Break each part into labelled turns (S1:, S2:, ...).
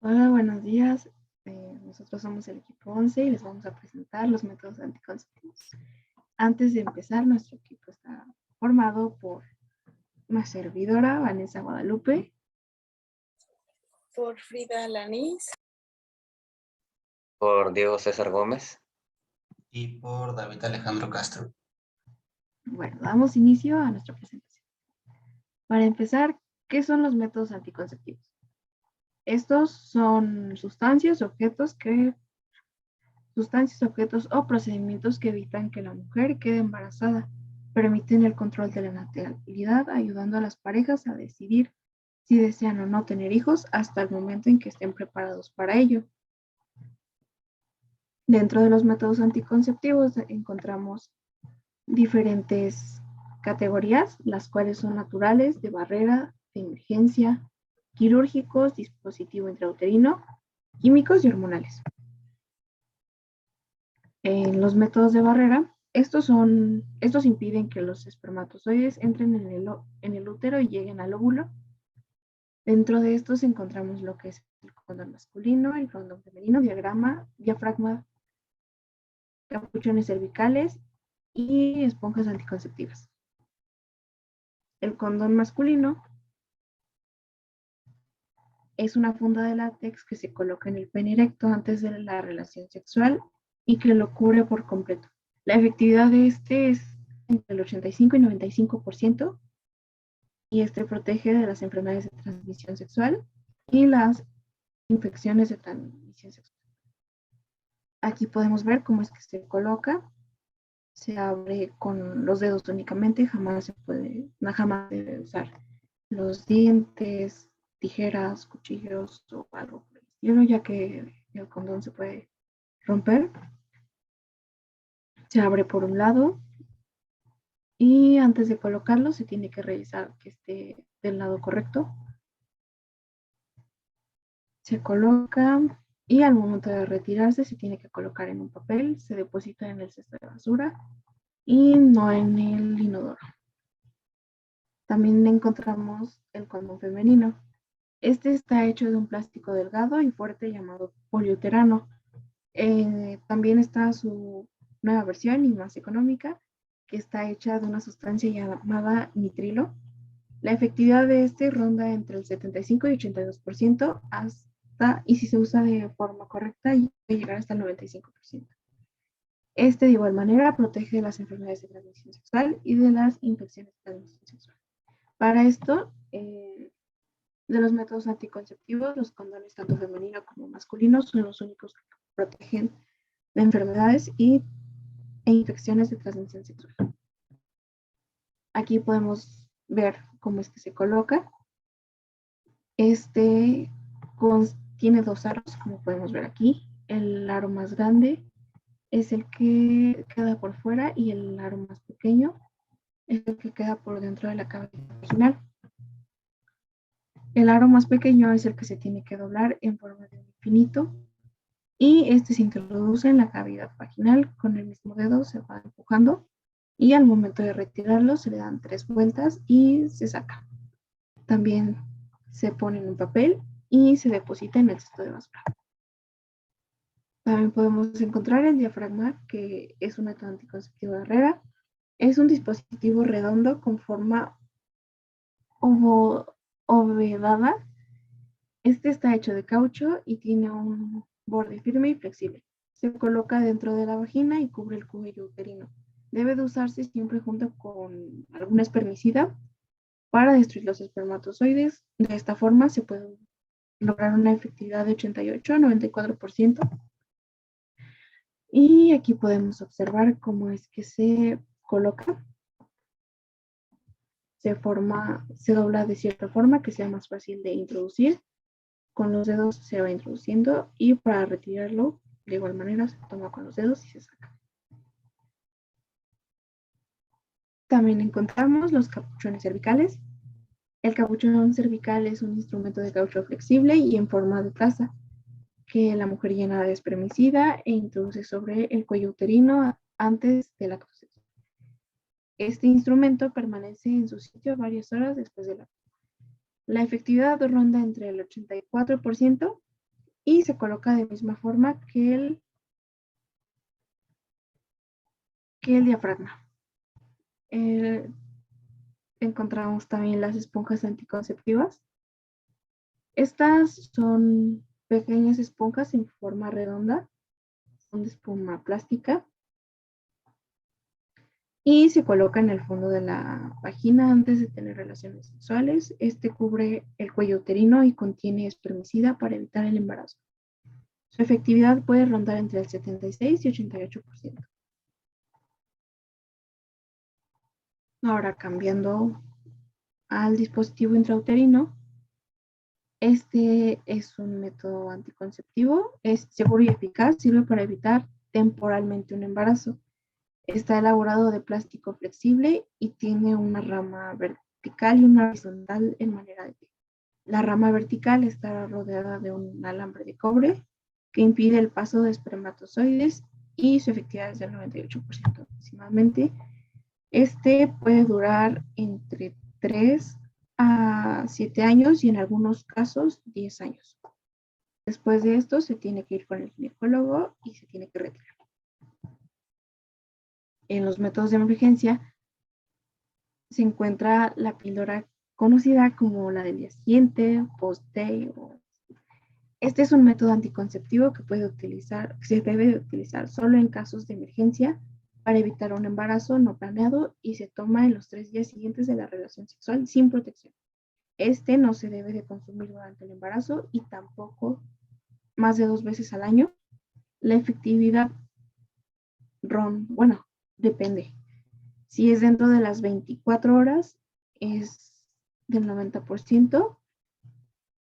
S1: Hola, buenos días. Nosotros somos el equipo 11 y les vamos a presentar los métodos anticonceptivos. Antes de empezar, nuestro equipo está formado por una servidora, Vanessa Guadalupe,
S2: Por Frida Lanís.
S3: Por Diego César Gómez.
S4: Y por David Alejandro Castro.
S1: Bueno, damos inicio a nuestra presentación. Para empezar, ¿qué son los métodos anticonceptivos? Estos son sustancias, objetos o procedimientos que evitan que la mujer quede embarazada, permiten el control de la natalidad, ayudando a las parejas a decidir si desean o no tener hijos hasta el momento en que estén preparados para ello. Dentro de los métodos anticonceptivos encontramos diferentes categorías, las cuales son naturales, de barrera, de emergencia, quirúrgicos, dispositivo intrauterino, químicos y hormonales. En los métodos de barrera, estos impiden que los espermatozoides entren en el útero y lleguen al óvulo. Dentro de estos encontramos lo que es el condón masculino, el condón femenino, diafragma, capuchones cervicales y esponjas anticonceptivas. El condón masculino es una funda de látex que se coloca en el pene erecto antes de la relación sexual y que lo cubre por completo. La efectividad de este es entre el 85 y 95% y este protege de las enfermedades de transmisión sexual y las infecciones de transmisión sexual. Aquí podemos ver cómo es que se coloca. Se abre con los dedos únicamente, jamás debe usar los dientes, tijeras, cuchillos o algo por el estilo, ya que el condón se puede romper. Se abre por un lado y antes de colocarlo se tiene que revisar que esté del lado correcto. Se coloca y al momento de retirarse se tiene que colocar en un papel, se deposita en el cesto de basura y no en el inodoro. También encontramos el condón femenino. Este está hecho de un plástico delgado y fuerte llamado poliuterano. También está su nueva versión y más económica, que está hecha de una sustancia llamada nitrilo. La efectividad de este ronda entre el 75 y 82% y si se usa de forma correcta puede llegar hasta el 95%. Este de igual manera protege de las enfermedades de transmisión sexual y de las infecciones de transmisión sexual. Para esto, de los métodos anticonceptivos, los condones tanto femeninos como masculinos son los únicos que protegen de enfermedades e infecciones de transmisión sexual. Aquí podemos ver cómo es que se coloca. Este tiene dos aros, como podemos ver aquí. El aro más grande es el que queda por fuera y el aro más pequeño es el que queda por dentro de la cavidad vaginal. El aro más pequeño es el que se tiene que doblar en forma de un infinito y este se introduce en la cavidad vaginal. Con el mismo dedo se va empujando y al momento de retirarlo se le dan 3 vueltas y se saca. También se pone en un papel y se deposita en el cesto de basura. También podemos encontrar el diafragma, que es un método anticonceptivo de barrera. Es un dispositivo redondo con forma ovalada. Este está hecho de caucho y tiene un borde firme y flexible. Se coloca dentro de la vagina y cubre el cuello uterino. Debe de usarse siempre junto con algún espermicida para destruir los espermatozoides. De esta forma se puede lograr una efectividad de 88 a 94%. Y aquí podemos observar cómo es que se coloca. Se dobla de cierta forma que sea más fácil de introducir. Con los dedos se va introduciendo y para retirarlo, de igual manera, se toma con los dedos y se saca. También encontramos los capuchones cervicales. El capuchón cervical es un instrumento de caucho flexible y en forma de taza que la mujer llena de espermicida e introduce sobre el cuello uterino antes del acto sexual. Este instrumento permanece en su sitio varias horas después del acto. La efectividad ronda entre el 84% y se coloca de misma forma que el diafragma. Encontramos también las esponjas anticonceptivas. Estas son pequeñas esponjas en forma redonda, son de espuma plástica y se coloca en el fondo de la vagina antes de tener relaciones sexuales. Este cubre el cuello uterino y contiene espermicida para evitar el embarazo. Su efectividad puede rondar entre el 76 y 88%. Ahora, cambiando al dispositivo intrauterino, este es un método anticonceptivo, es seguro y eficaz, sirve para evitar temporalmente un embarazo. Está elaborado de plástico flexible y tiene una rama vertical y una horizontal en manera de T. La rama vertical está rodeada de un alambre de cobre que impide el paso de espermatozoides y su efectividad es del 98% aproximadamente. Este puede durar entre 3 a 7 años y en algunos casos 10 años. Después de esto se tiene que ir con el ginecólogo y se tiene que retirar. En los métodos de emergencia se encuentra la píldora conocida como la del día siguiente, post-day. Este es un método anticonceptivo que se debe de utilizar solo en casos de emergencia para evitar un embarazo no planeado y se toma en los 3 días siguientes de la relación sexual sin protección. Este no se debe de consumir durante el embarazo y tampoco más de 2 veces al año. La efectividad, depende. Si es dentro de las 24 horas, es del 90%.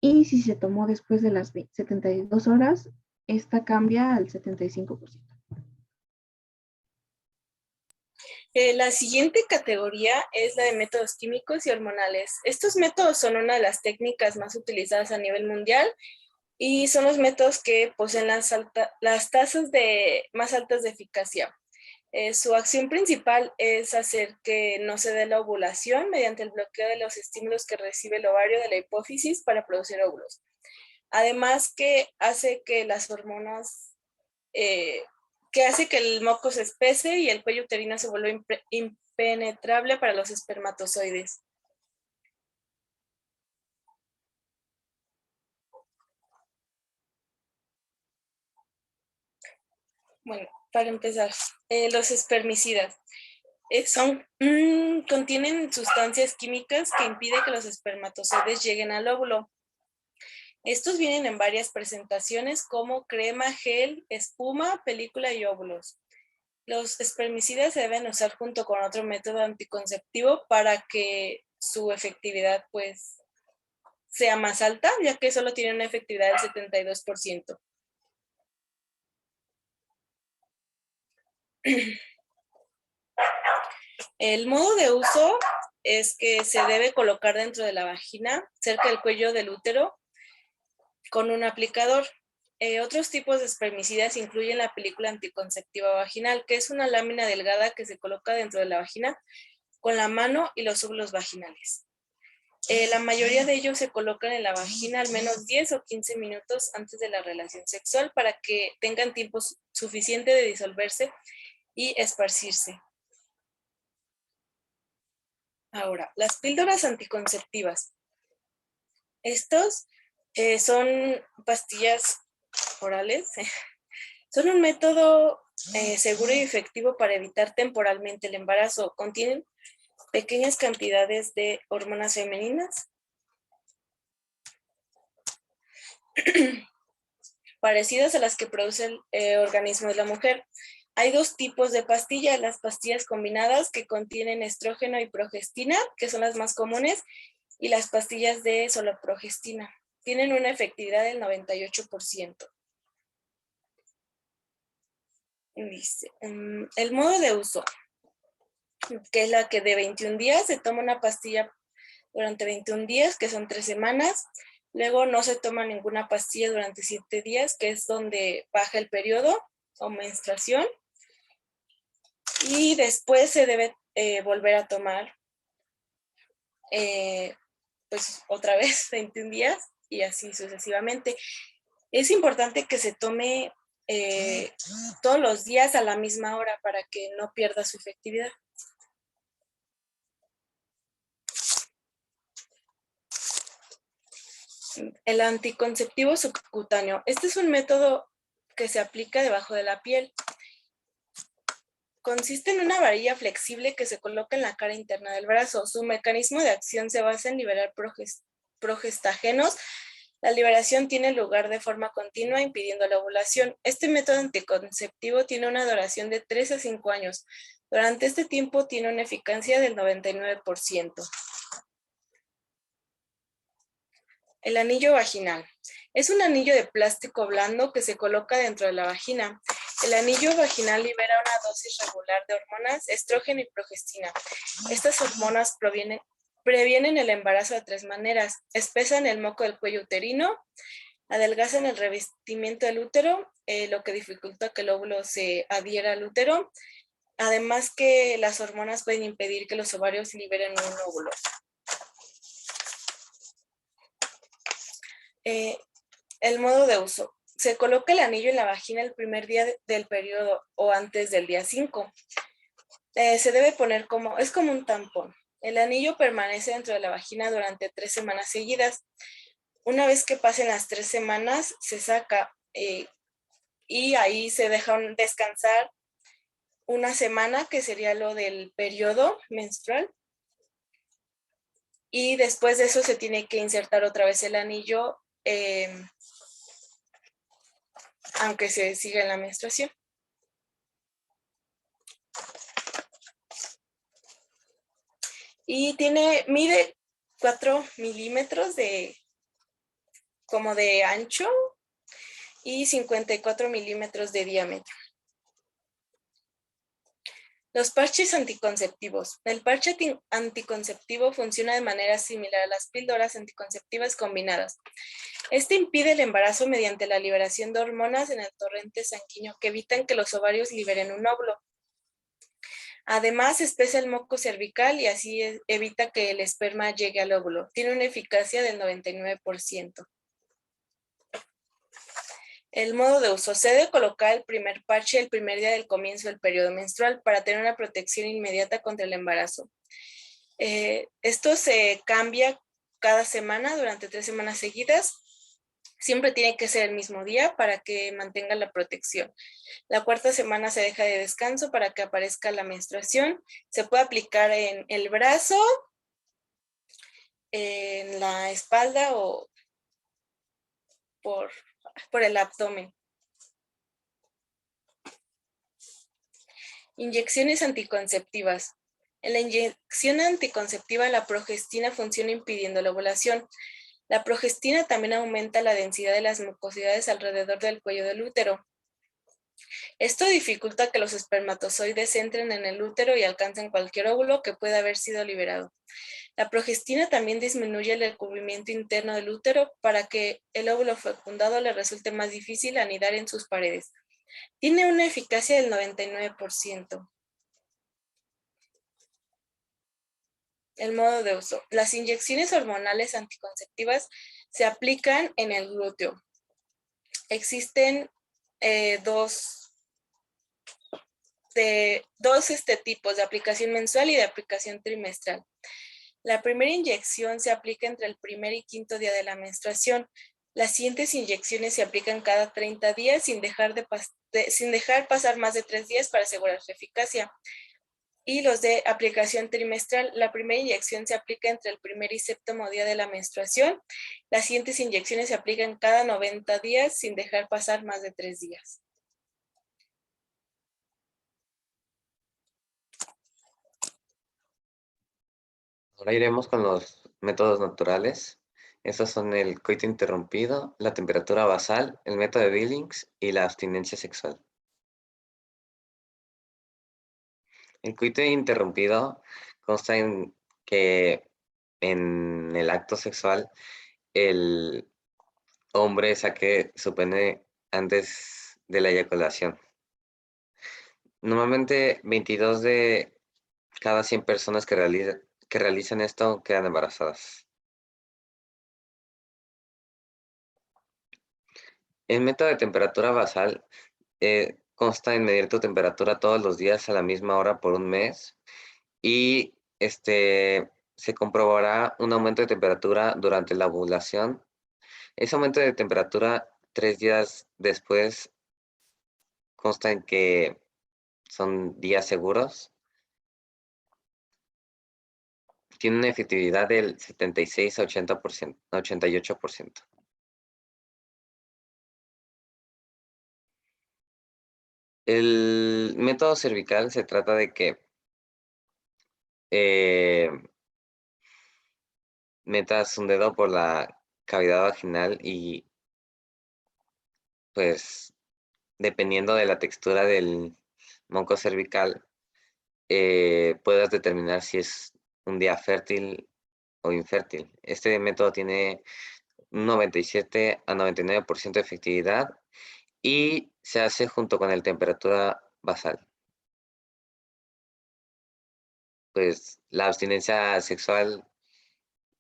S1: Y si se tomó después de las 72 horas, esta cambia al 75%.
S2: La siguiente categoría es la de métodos químicos y hormonales. Estos métodos son una de las técnicas más utilizadas a nivel mundial y son los métodos que poseen las tasas más altas de eficacia. Su acción principal es hacer que no se dé la ovulación mediante el bloqueo de los estímulos que recibe el ovario de la hipófisis para producir óvulos. Además que hace que las hormonas, que hace que el moco se espese y el cuello uterino se vuelva impenetrable para los espermatozoides. Bueno, para empezar, los espermicidas. Contienen sustancias químicas que impiden que los espermatozoides lleguen al óvulo. Estos vienen en varias presentaciones como crema, gel, espuma, película y óvulos. Los espermicidas se deben usar junto con otro método anticonceptivo para que su efectividad pues sea más alta, ya que solo tiene una efectividad del 72%. El modo de uso es que se debe colocar dentro de la vagina, cerca del cuello del útero, con un aplicador. Otros tipos de espermicidas incluyen la película anticonceptiva vaginal, que es una lámina delgada que se coloca dentro de la vagina con la mano y los óvulos vaginales. La mayoría de ellos se colocan en la vagina al menos 10 o 15 minutos antes de la relación sexual para que tengan tiempo suficiente de disolverse y esparcirse. Ahora, las píldoras anticonceptivas. Estos son pastillas orales. Son un método seguro y efectivo para evitar temporalmente el embarazo. Contienen pequeñas cantidades de hormonas femeninas parecidas a las que produce el organismo de la mujer. Hay dos tipos de pastillas, las pastillas combinadas que contienen estrógeno y progestina, que son las más comunes, y las pastillas de solo progestina. Tienen una efectividad del 98%. Dice, el modo de uso, que es la que de 21 días, se toma una pastilla durante 21 días, que son 3 semanas. Luego no se toma ninguna pastilla durante 7 días, que es donde baja el periodo o menstruación. Y después se debe volver a tomar pues otra vez 21 días y así sucesivamente. Es importante que se tome todos los días a la misma hora para que no pierda su efectividad. El anticonceptivo subcutáneo. Este es un método que se aplica debajo de la piel. Consiste en una varilla flexible que se coloca en la cara interna del brazo. Su mecanismo de acción se basa en liberar progestágenos. La liberación tiene lugar de forma continua, impidiendo la ovulación. Este método anticonceptivo tiene una duración de 3 a 5 años. Durante este tiempo tiene una eficacia del 99%. El anillo vaginal. Es un anillo de plástico blando que se coloca dentro de la vagina. El anillo vaginal libera una dosis regular de hormonas, estrógeno y progestina. Estas hormonas previenen el embarazo de 3 maneras. Espesan el moco del cuello uterino, adelgazan el revestimiento del útero, lo que dificulta que el óvulo se adhiera al útero. Además que las hormonas pueden impedir que los ovarios liberen un óvulo. El modo de uso. Se coloca el anillo en la vagina el primer día del periodo o antes del día 5. Se debe poner es como un tampón. El anillo permanece dentro de la vagina durante 3 semanas seguidas. Una vez que pasen las 3 semanas, se saca y ahí se deja descansar una semana, que sería lo del periodo menstrual. Y después de eso se tiene que insertar otra vez el anillo, aunque se siga en la menstruación. Y mide 4 milímetros como de ancho y 54 milímetros de diámetro. Los parches anticonceptivos. El parche anticonceptivo funciona de manera similar a las píldoras anticonceptivas combinadas. Este impide el embarazo mediante la liberación de hormonas en el torrente sanguíneo que evitan que los ovarios liberen un óvulo. Además, espesa el moco cervical y así evita que el esperma llegue al óvulo. Tiene una eficacia del 99%. El modo de uso. Se debe colocar el primer parche el primer día del comienzo del periodo menstrual para tener una protección inmediata contra el embarazo. Esto se cambia cada semana durante 3 semanas seguidas. Siempre tiene que ser el mismo día para que mantenga la protección. La 4ª semana se deja de descanso para que aparezca la menstruación. Se puede aplicar en el brazo, en la espalda o por el abdomen. Inyecciones anticonceptivas. En la inyección anticonceptiva, la progestina funciona impidiendo la ovulación. La progestina también aumenta la densidad de las mucosidades alrededor del cuello del útero. Esto dificulta que los espermatozoides entren en el útero y alcancen cualquier óvulo que pueda haber sido liberado. La progestina también disminuye el recubrimiento interno del útero para que el óvulo fecundado le resulte más difícil anidar en sus paredes. Tiene una eficacia del 99%. El modo de uso. Las inyecciones hormonales anticonceptivas se aplican en el glúteo. Existen dos tipos de aplicación mensual y de aplicación trimestral. La primera inyección se aplica entre el primer y 5.º día de la menstruación. Las siguientes inyecciones se aplican cada 30 días sin dejar pasar más de 3 días para asegurar su eficacia. Y los de aplicación trimestral, la primera inyección se aplica entre el primer y 7.º día de la menstruación. Las siguientes inyecciones se aplican cada 90 días sin dejar pasar más de 3 días.
S3: Ahora iremos con los métodos naturales. Estos son el coito interrumpido, la temperatura basal, el método de Billings y la abstinencia sexual. El coito interrumpido consta en que en el acto sexual el hombre saque su pene antes de la eyaculación. Normalmente 22 de cada 100 personas que realizan esto quedan embarazadas. El método de temperatura basal consta en medir tu temperatura todos los días a la misma hora por un mes y se comprobará un aumento de temperatura durante la ovulación. Ese aumento de temperatura 3 días después consta en que son días seguros. Tiene una efectividad del 76 a 80%, 88%. El método cervical se trata de que metas un dedo por la cavidad vaginal y pues dependiendo de la textura del moco cervical, puedas determinar si es un día fértil o infértil. Este método tiene un 97 a 99% de efectividad y se hace junto con la temperatura basal. Pues la abstinencia sexual,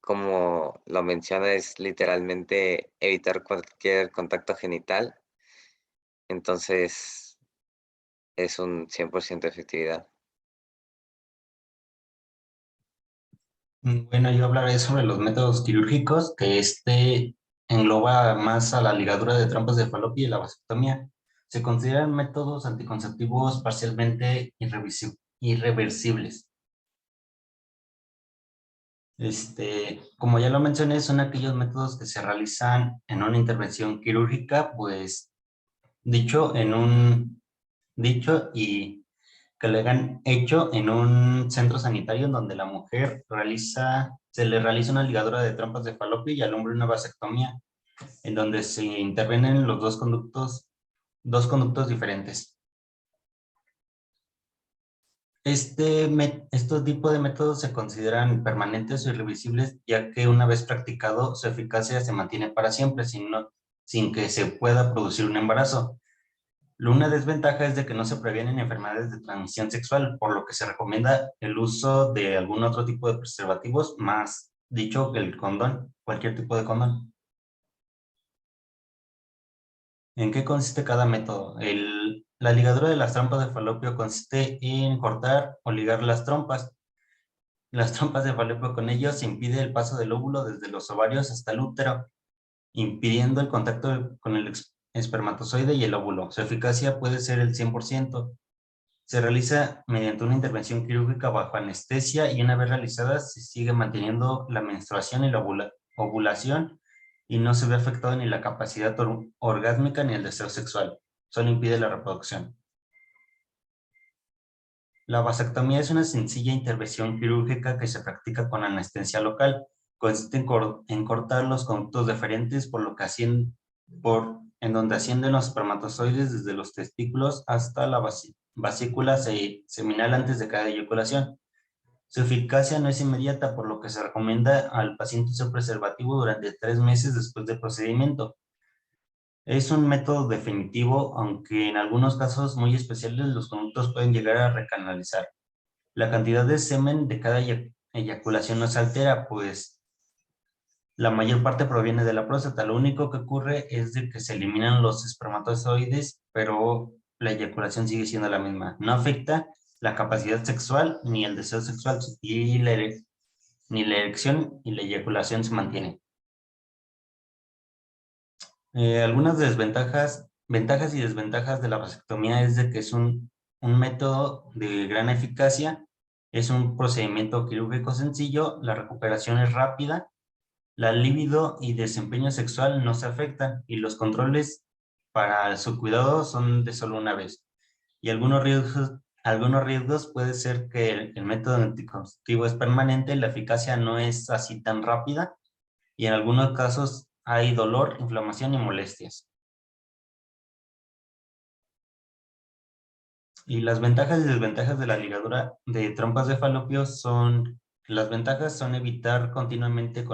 S3: como lo menciona, es literalmente evitar cualquier contacto genital. Entonces, es un 100% de efectividad.
S4: Bueno, yo hablaré sobre los métodos quirúrgicos, que engloba más a la ligadura de trompas de falopio y la vasectomía. Se consideran métodos anticonceptivos parcialmente irreversibles. Como ya lo mencioné, son aquellos métodos que se realizan en una intervención quirúrgica, pues dicho y que lo hayan hecho en un centro sanitario en donde la mujer se le realiza una ligadura de trompas de falopio y al hombre una vasectomía, en donde se intervienen los dos conductos diferentes. Estos tipos de métodos se consideran permanentes o irreversibles, ya que una vez practicado, su eficacia se mantiene para siempre, sin que se pueda producir un embarazo. Una desventaja es de que no se previenen enfermedades de transmisión sexual, por lo que se recomienda el uso de algún otro tipo de preservativos, más dicho que el condón, cualquier tipo de condón. ¿En qué consiste cada método? La ligadura de las trompas de falopio consiste en cortar o ligar las trompas de falopio. Con ello se impide el paso del óvulo desde los ovarios hasta el útero, impidiendo el contacto con el espermatozoide y el óvulo. Su eficacia puede ser el 100%. Se realiza mediante una intervención quirúrgica bajo anestesia y una vez realizada se sigue manteniendo la menstruación y la ovulación y no se ve afectado ni la capacidad orgásmica ni el deseo sexual. Solo impide la reproducción. La vasectomía es una sencilla intervención quirúrgica que se practica con anestesia local. Consiste en cortar los conductos deferentes en donde ascienden los espermatozoides desde los testículos hasta la vesícula seminal antes de cada eyaculación. Su eficacia no es inmediata, por lo que se recomienda al paciente usar preservativo durante 3 meses después del procedimiento. Es un método definitivo, aunque en algunos casos muy especiales los conductos pueden llegar a recanalizar. La cantidad de semen de cada eyaculación no se altera, pues la mayor parte proviene de la próstata. Lo único que ocurre es de que se eliminan los espermatozoides, pero la eyaculación sigue siendo la misma. No afecta la capacidad sexual ni el deseo sexual, y ni la erección y la eyaculación se mantienen. Algunas ventajas y desventajas de la vasectomía es de que es un método de gran eficacia, es un procedimiento quirúrgico sencillo, la recuperación es rápida, la libido y desempeño sexual no se afectan y los controles para su cuidado son de solo una vez. Y algunos riesgos puede ser que el método anticonceptivo es permanente, la eficacia no es así tan rápida y en algunos casos hay dolor, inflamación y molestias. Y las ventajas y desventajas de la ligadura de trompas de falopio las ventajas son evitar continuamente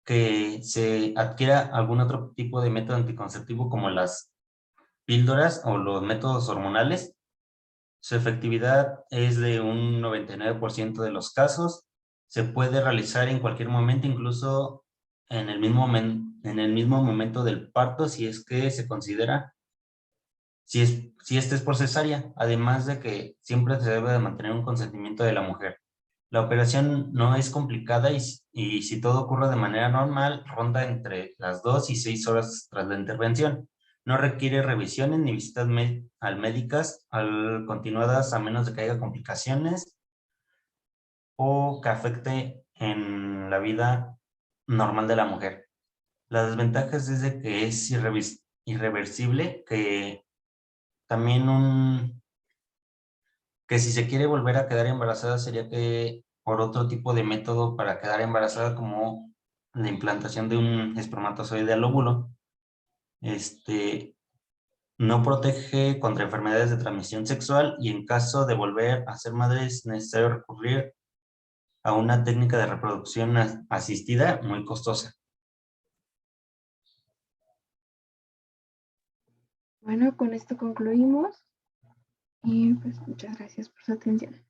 S4: que se adquiera algún otro tipo de método anticonceptivo como las píldoras o los métodos hormonales. Su efectividad es de un 99% de los casos. Se puede realizar en cualquier momento, incluso en el mismo momento del parto, si es que se considera, si este es por cesárea, además de que siempre se debe de mantener un consentimiento de la mujer. La operación no es complicada y si todo ocurre de manera normal, ronda entre las 2 y 6 horas tras la intervención. No requiere revisiones ni visitas al médicas continuadas a menos de que haya complicaciones o que afecte en la vida normal de la mujer. La desventaja es de que es irreversible, que también que si se quiere volver a quedar embarazada sería que por otro tipo de método para quedar embarazada, como la implantación de un espermatozoide al óvulo. No protege contra enfermedades de transmisión sexual y en caso de volver a ser madre es necesario recurrir a una técnica de reproducción asistida muy costosa.
S1: Bueno, con esto concluimos y pues muchas gracias por su atención.